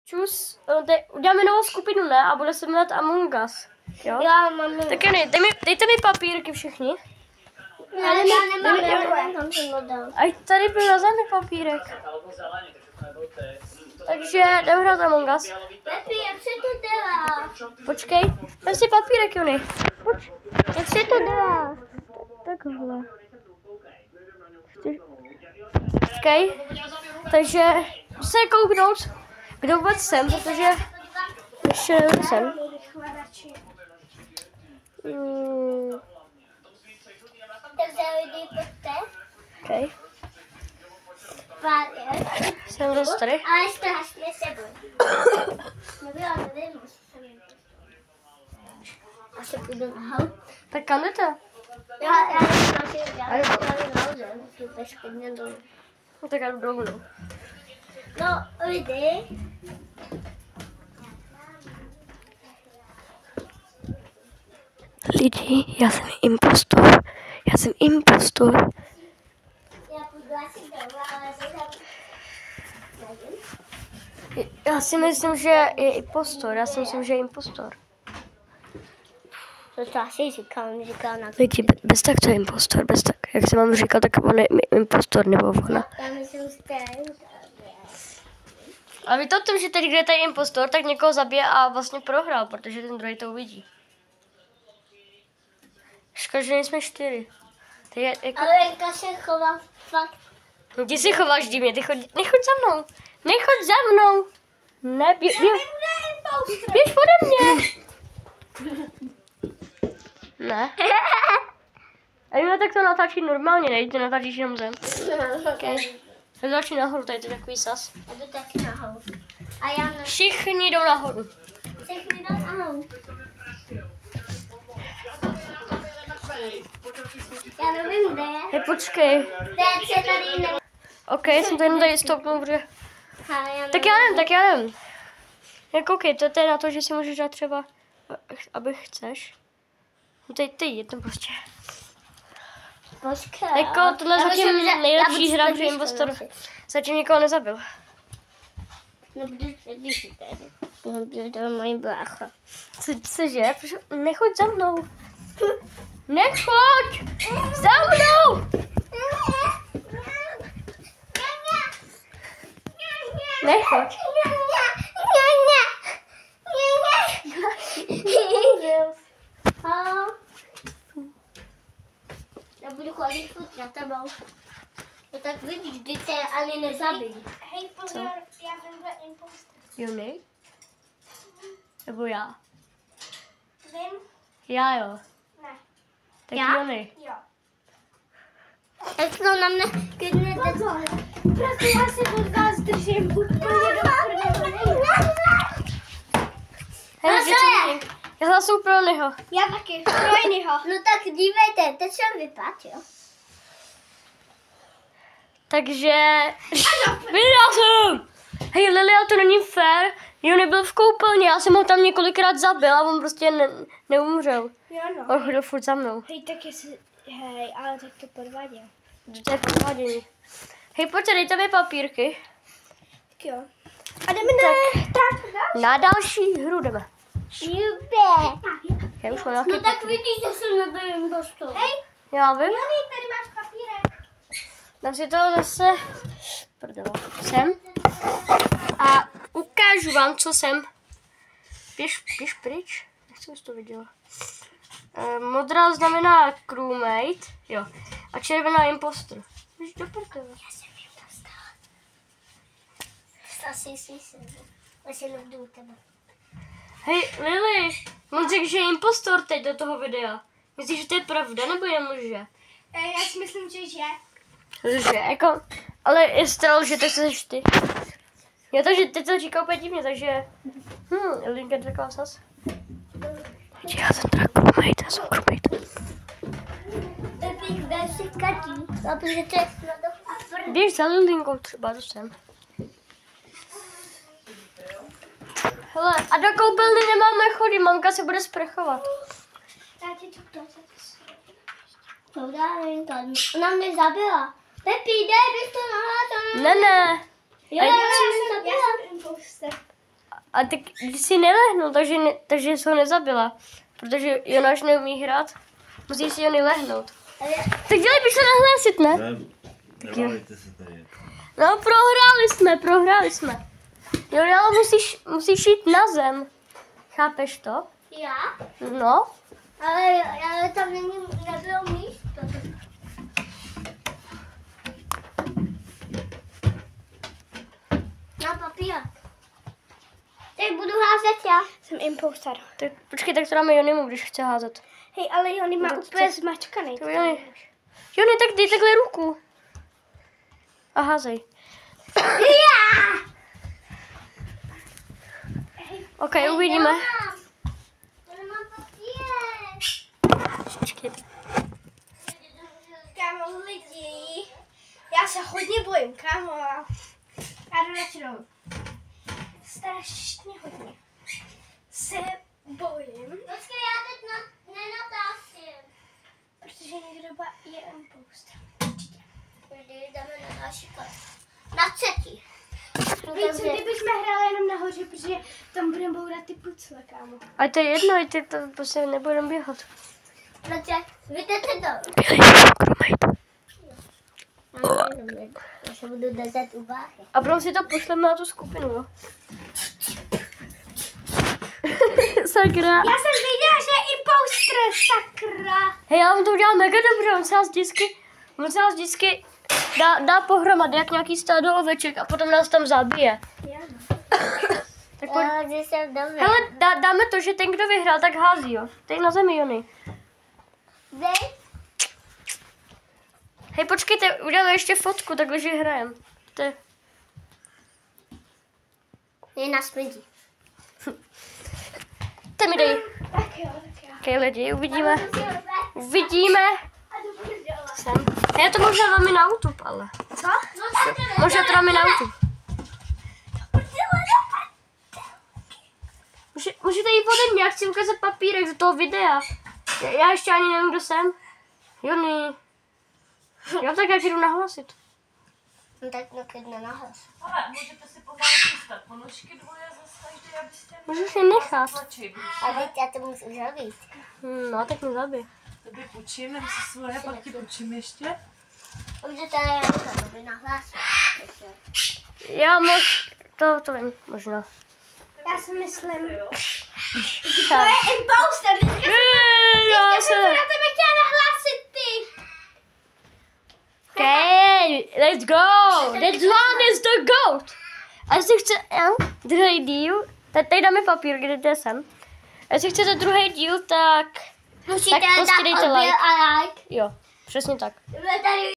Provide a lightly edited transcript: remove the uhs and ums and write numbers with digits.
Čus, uděláme novou skupinu, ne? A bude se jmenovat Among Us. Jo? Já mám. Tak jo, dejte mi papírky všichni. Já nemám. Ať tady byl na zemi papírek. Takže jdeme hrát Among Us. Pepi, jak se to dělá? Počkej, vem si papírek, Jony. Pojď. Jak se to dělá? Takhle. Počkej. Takže se kouknout, kdo vůbec jsem, protože ještě nevím jsem. Takže lidi, pojďte. Okay. Pár, Jsem zase tady. ale strašně se bojím. Nebyla tady, musím. Asi půjdu nahoru. Tak kam jdete? Já jsem tady nahoře, musím peškodně dolů. No tak já jdu dolů. No, lidi. Lidi, já jsem impostor. Já jsem impostor. Já půjdu asi dolů, ale nevím. Já si myslím, že je impostor. Já si myslím, že je impostor. To asi říkám na Lidi, bez tak to je impostor, bez tak. Jak jsem vám říkal, tak on je impostor nebo ona. Já myslím, že A vy to o tom, že teď, kde je tady impostor, tak někoho zabije a vlastně prohrál, protože ten druhý to uvidí. Škoda, že nejsme 4. To je jako... ale Lenka se chová fakt. No, ty si chováš divně, nechoď za mnou. Nechoď za mnou. Ne, běž ode mě. Ne. A jo, tak to natáčí normálně, ne? Ty natáčíš jenom zem. Okay. Tak začni nahoru, tady to je takový sas. Já jdu taky nahoru. A já na... Všichni jdou nahoru. Všechny jdou nahoru. Já nevím, kde je. Hej, počkej. Teď se tady ne... OK, jsem tady jenom tady stoupnul, protože... Tak já nevím. Jak OK, to je na to, že si můžeš dát třeba, aby chceš. No teď je to prostě. Počkej. Jako tohle je zatím nejlepší hra, protože impostor zatím nikoho nezabil. No, když to je moje brácha. Cože? Nechoď za mnou. Nechoď! Za mnou! Nechoď. Já budu chodit furt za tebou. No tak vidíš, kdy tě ani nezabijí. Hej, pozor, já vím, že impostor. Jony? Nebo já? Vím? Já jo. Ne. Tak Já? Jony. Jo. Jak to na mne klidně pozor. Prostě já se od vás držím. Já hlasuju pro Nyho. Já taky, pro jiného. No tak dívejte, teď jsem vypad, jo? Takže... Vydal jsem! Hej Lili, ale to není fér. Jony byl v koupelně, já jsem ho tam několikrát zabil a on prostě neumřel. Jo no. On chodil furt za mnou. Hej, tak jestli... Hej, ale tak to podváděl. To je podvádění. Hej, pojďte, dejte mi papírky. Tak jo. A jdeme Na další hru jdeme. Super. Já už mám nějaký No tak vidíš, že jsem nebyl impostor. Hej, Já vím. Jony, tady máš papírek. Dám si to zase prdele, sem a ukážu vám, co jsem. Běž pryč, nechci, abys to viděla. Modrá znamená crewmate, jo, a červená impostor. Běž do prdele. Já jsem impostor. Asi jsem. Já se nevdu u tebe. Hej, Lili, on řekl, že je impostor teď do toho videa. Myslíš, že to je pravda, nebo jenom že? Já si myslím, že. Že, jako, ale jestli to lže, tak jsi ty. Já takže teď to říká úplně divně, takže... Linka je taková sas. Já jsem teda crewmate, já jsem crewmate. Teď bych si katí, protože to je snad. Běž za Lilinkou třeba, to jsem. Hele, a do koupelny nemáme chody, mamka se bude sprchovat. Já ti to chtěl. Ona mě zabila. Pepi, dej, bys to nahlásila. Ne. Jo, já jsem impostor. A tak když si nelehnul, takže jsi ho nezabila. Protože Jonáš neumí hrát. Musíš si Jony lehnout. Tak dělej, bych se nahlásit, ne? Nevalejte se tady. No, prohráli jsme. Jo, ale musíš jít na zem. Chápeš to? Já? No. Ale tam nebylo místo. Na papír. Teď budu házet já. Jsem impostor. Tak, počkej, tak to dáme Jonimu, když chce házet. Hej, ale Jony má Tak úplně chce- zmačkaný. To Joni, tak dej takhle ruku. A házej. OK, uvidíme. Já nemám papír. Počkej. Kámo, lidi. Já se hodně bojím, kámo. Já jdu radši dolů. Strašně hodně. Se bojím, Počkej, já teď nenatáčím. protože někdo je impostor. Jdeme na další kole. Na třetí. Víš co, kdybychom hráli jenom nahoře, protože tam budeme bourat ty pucle, kámo. A to je jedno, i ty to prostě nebudem běhat. Protože vy jdete dolů. Já se budu držet u váhy. A potom si to pošleme na tu skupinu, jo? Sakra. Já jsem viděla, že je impostor, sakra. Hej, já vám to udělám mega dobře, on se nás vždycky dá pohromady, jak nějaký stádo oveček a potom nás tam zabije. Tak pojď. Já když jsem dobrý. Hele, dáme to, že ten, kdo vyhrál, tak hází, jo? Teď na zemi, Jony. Vy? Hej, počkejte, uděláme ještě fotku, takhle, že hrajem. Je na smrdí. Ty mi dej. Tak jo. Okay, lidi, uvidíme. A jdu prdele. Sem. Já to možná dáme na YouTube, ale. Co? No tak to Možná to dáme na YouTube. Můžete jít ode mě, já chci ukázat papírek do toho videa. Já ještě ani nevím, kdo jsem. Jony. Jo, tak já jdu nahlásit. No tak klidně nahlas. Ale můžete si pomalu přistat ponožky dvoje zase každý, abyste Můžu si nechat. tlačit. A teď já to musím zavít. No, tak mi zabij. Tobě půjčím, nebo si svoje, pak ti půjčím ještě. Protože to je to, aby nahlásil. Já to vím, možná. Já si myslím. To je impostor. Já se... Já tebe chtěla nahlásit ty. Okay, let's go. That one is the goat. A jestli chce, druhý díl, tady dáme papír, kde to jsem. A jestli chcete druhý díl, tak Musíte prostě dát dejte odběr like. a like. Jo, přesně tak. Bude tady